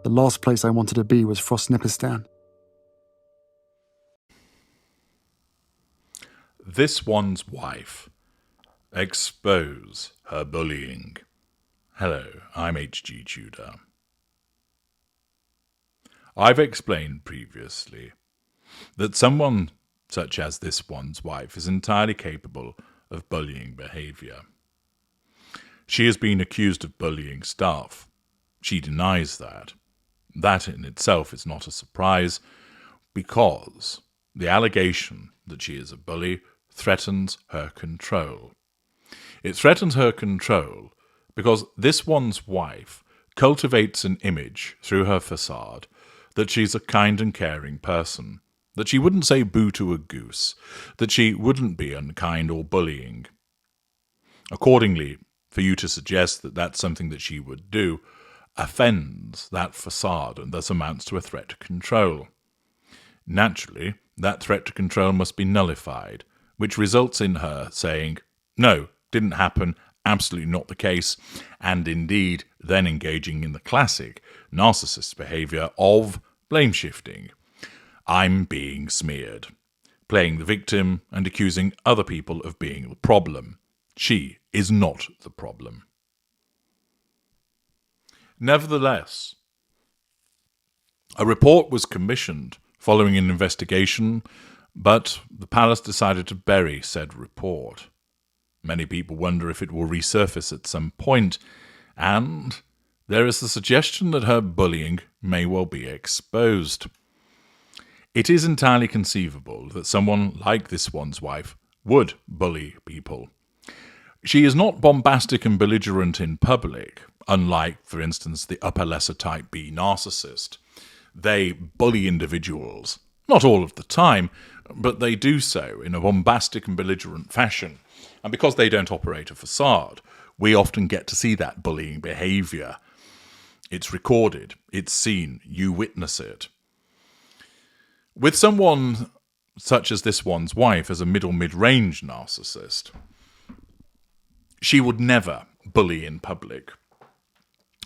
The last place I wanted to be was Frostnipistan. This one's wife. Expose her bullying. Hello, I'm H.G. Tudor. I've explained previously that someone such as this one's wife is entirely capable of bullying behaviour. She has been accused of bullying staff. She denies that. That in itself is not a surprise, because the allegation that she is a bully threatens her control. It threatens her control because this one's wife cultivates an image through her facade that she's a kind and caring person, that she wouldn't say boo to a goose, that she wouldn't be unkind or bullying. Accordingly, for you to suggest that that's something that she would do offends that facade and thus amounts to a threat to control. Naturally, that threat to control must be nullified, which results in her saying, no, didn't happen, absolutely not the case, and indeed then engaging in the classic narcissist behaviour of blame shifting. I'm being smeared, playing the victim and accusing other people of being the problem. She is not the problem. Nevertheless, a report was commissioned following an investigation, but the palace decided to bury said report. Many people wonder if it will resurface at some point, and there is the suggestion that her bullying may well be exposed. It is entirely conceivable that someone like this one's wife would bully people. She is not bombastic and belligerent in public, unlike, for instance, the upper lesser type B narcissist. They bully individuals, not all of the time, but they do so in a bombastic and belligerent fashion. And because they don't operate a facade, we often get to see that bullying behaviour. It's recorded, it's seen, you witness it. With someone such as this one's wife as a mid-range narcissist, she would never bully in public.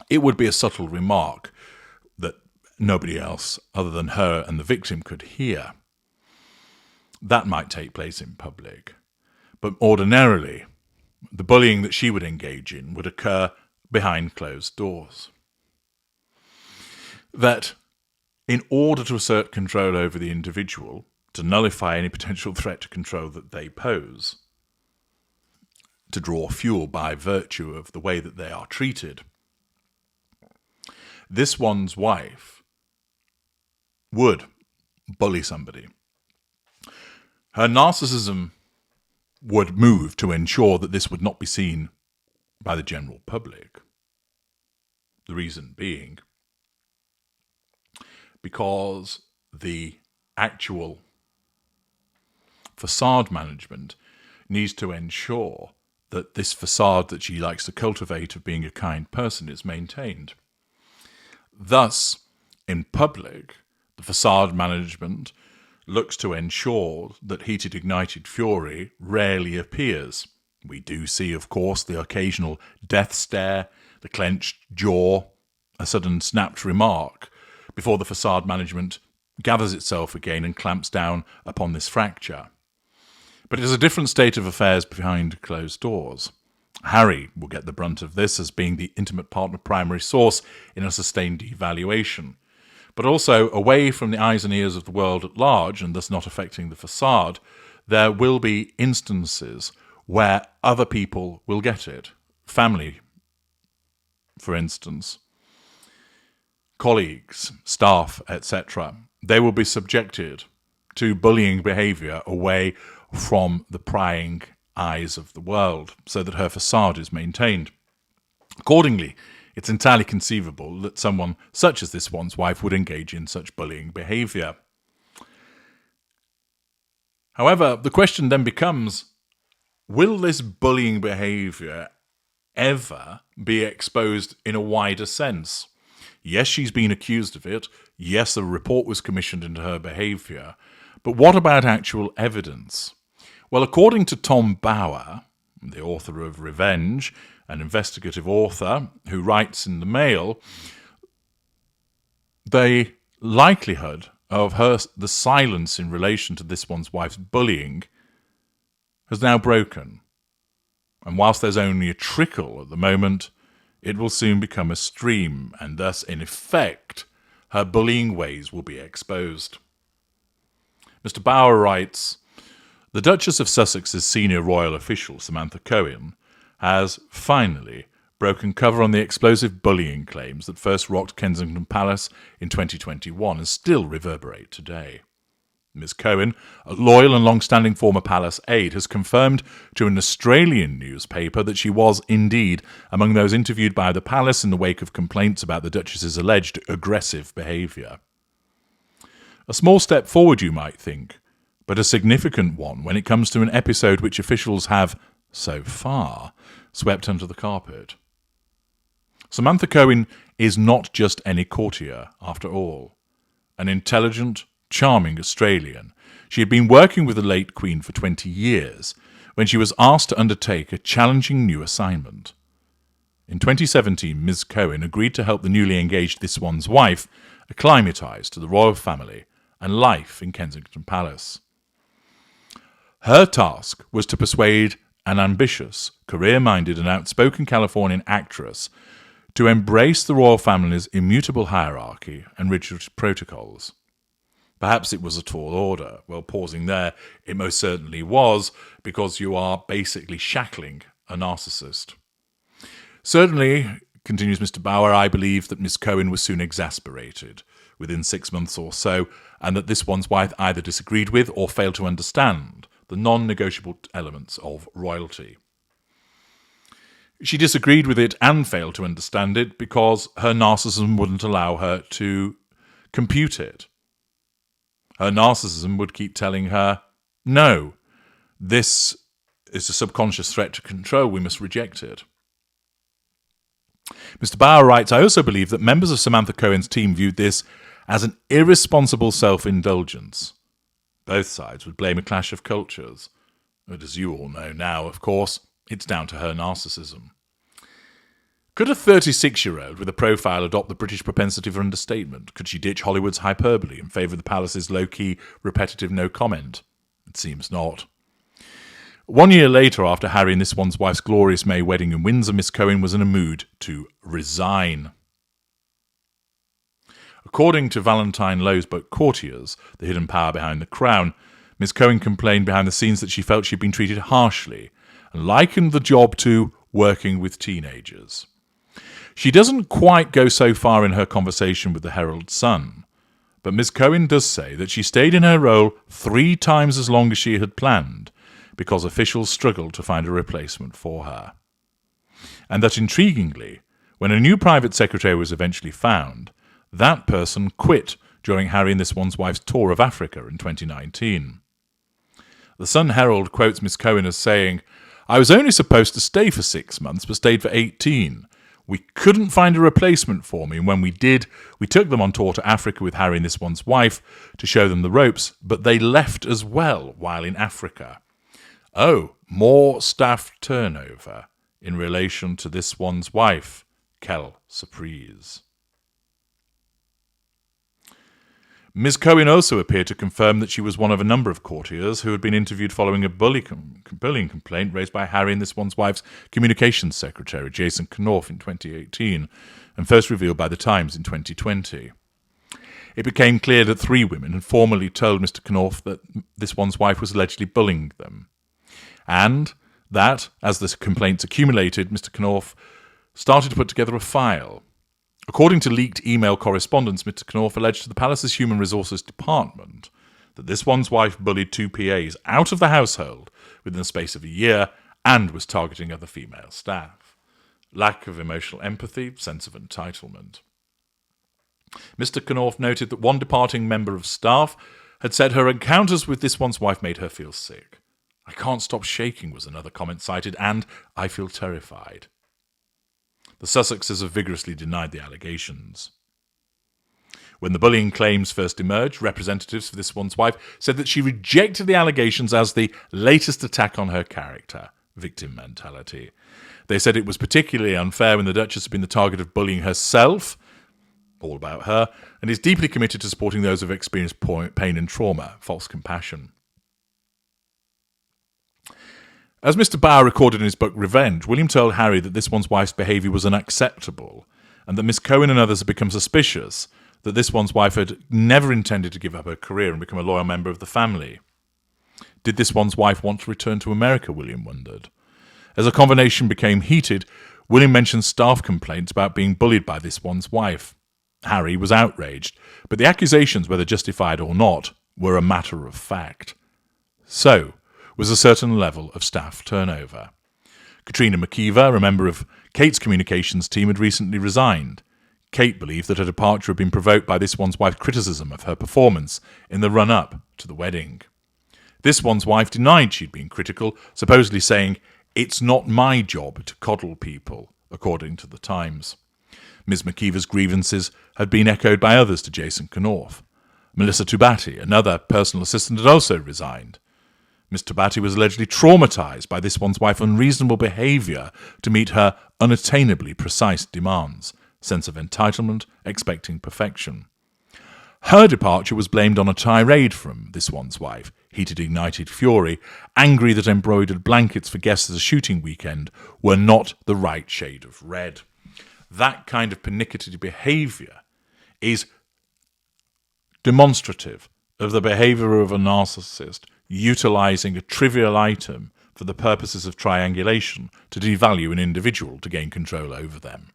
It would be a subtle remark that nobody else other than her and the victim could hear. That might take place in public. But ordinarily, the bullying that she would engage in would occur behind closed doors. That in order to assert control over the individual, to nullify any potential threat to control that they pose, to draw fuel by virtue of the way that they are treated, this one's wife would bully somebody. Her narcissism would move to ensure that this would not be seen by the general public. The reason being because the actual facade management needs to ensure that this facade that she likes to cultivate of being a kind person is maintained. Thus, in public, the facade management looks to ensure that heated, ignited fury rarely appears. We do see, of course, the occasional death stare, the clenched jaw, a sudden snapped remark, before the facade management gathers itself again and clamps down upon this fracture. But it is a different state of affairs behind closed doors. Harry will get the brunt of this as being the intimate partner primary source in a sustained devaluation. But also, away from the eyes and ears of the world at large, and thus not affecting the facade, there will be instances where other people will get it. Family, for instance, colleagues, staff, etc. They will be subjected to bullying behaviour away from the prying eyes of the world, so that her facade is maintained. Accordingly, it's entirely conceivable that someone such as this one's wife would engage in such bullying behaviour. However, the question then becomes, will this bullying behaviour ever be exposed in a wider sense? Yes, she's been accused of it. Yes, a report was commissioned into her behaviour. But what about actual evidence? Well, according to Tom Bauer, the author of Revenge, an investigative author who writes in the Mail, the likelihood of the silence in relation to this one's wife's bullying has now broken. And whilst there's only a trickle at the moment, it will soon become a stream, and thus, in effect, her bullying ways will be exposed. Mr. Bauer writes, "The Duchess of Sussex's senior royal official, Samantha Cohen, has finally broken cover on the explosive bullying claims that first rocked Kensington Palace in 2021 and still reverberate today. Ms. Cohen, a loyal and long-standing former palace aide, has confirmed to an Australian newspaper that she was indeed among those interviewed by the palace in the wake of complaints about the Duchess's alleged aggressive behaviour. A small step forward, you might think, but a significant one when it comes to an episode which officials have, so far, swept under the carpet. Samantha Cohen is not just any courtier, after all. An intelligent, charming Australian, she had been working with the late Queen for 20 years when she was asked to undertake a challenging new assignment. In 2017, Ms. Cohen agreed to help the newly engaged This One's wife acclimatise to the royal family and life in Kensington Palace. Her task was to persuade an ambitious, career-minded and outspoken Californian actress to embrace the royal family's immutable hierarchy and rigid protocols. Perhaps it was a tall order. Well, pausing there, it most certainly was, because you are basically shackling a narcissist. Certainly, continues Mr. Bauer, I believe that Miss Cohen was soon exasperated within 6 months or so, and that This One's wife either disagreed with or failed to understand the non-negotiable elements of royalty. She disagreed with it and failed to understand it because her narcissism wouldn't allow her to compute it. Her narcissism would keep telling her, no, this is a subconscious threat to control, we must reject it. Mr. Bauer writes, I also believe that members of Samantha Cohen's team viewed this as an irresponsible self-indulgence. Both sides would blame a clash of cultures. But as you all know now, of course, it's down to her narcissism. Could a 36-year-old with a profile adopt the British propensity for understatement? Could she ditch Hollywood's hyperbole in favour of the palace's low-key, repetitive no comment? It seems not. 1 year later, after Harry and This One's wife's glorious May wedding in Windsor, Miss Cohen was in a mood to resign. According to Valentine Lowe's book Courtiers, The Hidden Power Behind the Crown, Miss Cohen complained behind the scenes that she felt she'd been treated harshly and likened the job to working with teenagers. She doesn't quite go so far in her conversation with the Herald Sun, but Miss Cohen does say that she stayed in her role 3 times as long as she had planned because officials struggled to find a replacement for her. And that intriguingly, when a new private secretary was eventually found, that person quit during Harry and This One's wife's tour of Africa in 2019. The Sun Herald quotes Miss Cohen as saying, I was only supposed to stay for 6 months, but stayed for 18. We couldn't find a replacement for me, and when we did, we took them on tour to Africa with Harry and This One's wife to show them the ropes, but they left as well while in Africa. Oh, more staff turnover in relation to This One's wife, quelle surprise. Ms. Cohen also appeared to confirm that she was one of a number of courtiers who had been interviewed following a bullying complaint raised by Harry and This One's wife's communications secretary, Jason Knorf, in 2018, and first revealed by The Times in 2020. It became clear that 3 women had formally told Mr. Knorf that This One's wife was allegedly bullying them, and that, as the complaints accumulated, Mr. Knorf started to put together a file. According to leaked email correspondence, Mr. Knorf alleged to the Palace's Human Resources Department that This One's wife bullied 2 PAs out of the household within the space of a year and was targeting other female staff. Lack of emotional empathy, sense of entitlement. Mr. Knorf noted that one departing member of staff had said her encounters with This One's wife made her feel sick. I can't stop shaking was another comment cited, and I feel terrified. The Sussexes have vigorously denied the allegations. When the bullying claims first emerged, representatives for This One's wife said that she rejected the allegations as the latest attack on her character, victim mentality. They said it was particularly unfair when the Duchess had been the target of bullying herself, all about her, and is deeply committed to supporting those who have experienced pain and trauma, false compassion. As Mr. Bauer recorded in his book Revenge, William told Harry that this one's wife's behaviour was unacceptable, and that Miss Cohen and others had become suspicious that this one's wife had never intended to give up her career and become a loyal member of the family. Did this one's wife want to return to America, William wondered. As the conversation became heated, William mentioned staff complaints about being bullied by this one's wife. Harry was outraged, but the accusations, whether justified or not, were a matter of fact. So was a certain level of staff turnover. Katrina McKeever, a member of Kate's communications team, had recently resigned. Kate believed that her departure had been provoked by this one's wife's criticism of her performance in the run-up to the wedding. This one's wife denied she'd been critical, supposedly saying, "It's not my job to coddle people," according to the Times. Ms. McKeever's grievances had been echoed by others to Jason Knorf. Melissa Tubati, another personal assistant, had also resigned. Ms. Tubati was allegedly traumatised by this one's wife's unreasonable behaviour to meet her unattainably precise demands, sense of entitlement, expecting perfection. Her departure was blamed on a tirade from this one's wife, heated ignited fury, angry that embroidered blankets for guests at a shooting weekend were not the right shade of red. That kind of pernickety behaviour is demonstrative of the behaviour of a narcissist utilising a trivial item for the purposes of triangulation to devalue an individual to gain control over them.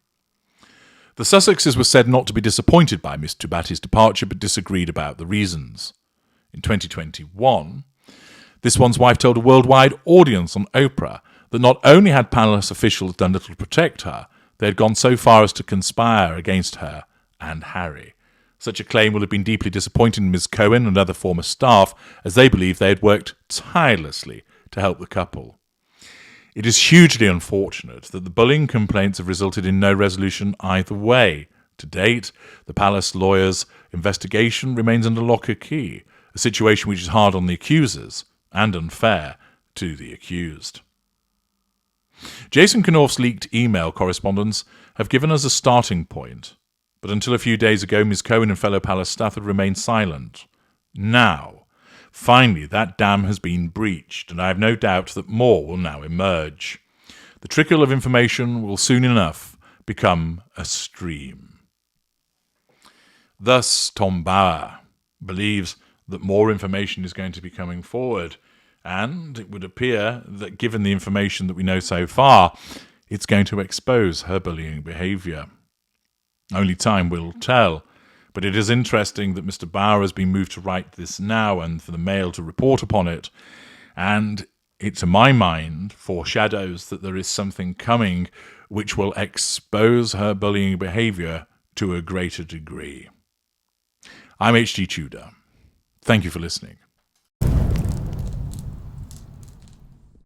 The Sussexes were said not to be disappointed by Miss Tubati's departure, but disagreed about the reasons. In 2021, this one's wife told a worldwide audience on Oprah that not only had palace officials done little to protect her, they had gone so far as to conspire against her and Harry. Such a claim will have been deeply disappointing to Ms. Cohen and other former staff, as they believed they had worked tirelessly to help the couple. It is hugely unfortunate that the bullying complaints have resulted in no resolution either way. To date, the palace lawyers' investigation remains under lock and key, a situation which is hard on the accusers and unfair to the accused. Jason Knorf's leaked email correspondence have given us a starting point, but until a few days ago, Ms. Cohen and fellow palace staff had remained silent. Now, finally, that dam has been breached, and I have no doubt that more will now emerge. The trickle of information will soon enough become a stream. Thus, Tom Bauer believes that more information is going to be coming forward, and it would appear that given the information that we know so far, it's going to expose her bullying behaviour. Only time will tell, but it is interesting that Mr. Bauer has been moved to write this now and for the Mail to report upon it, and it, to my mind, foreshadows that there is something coming which will expose her bullying behaviour to a greater degree. I'm H.G. Tudor. Thank you for listening.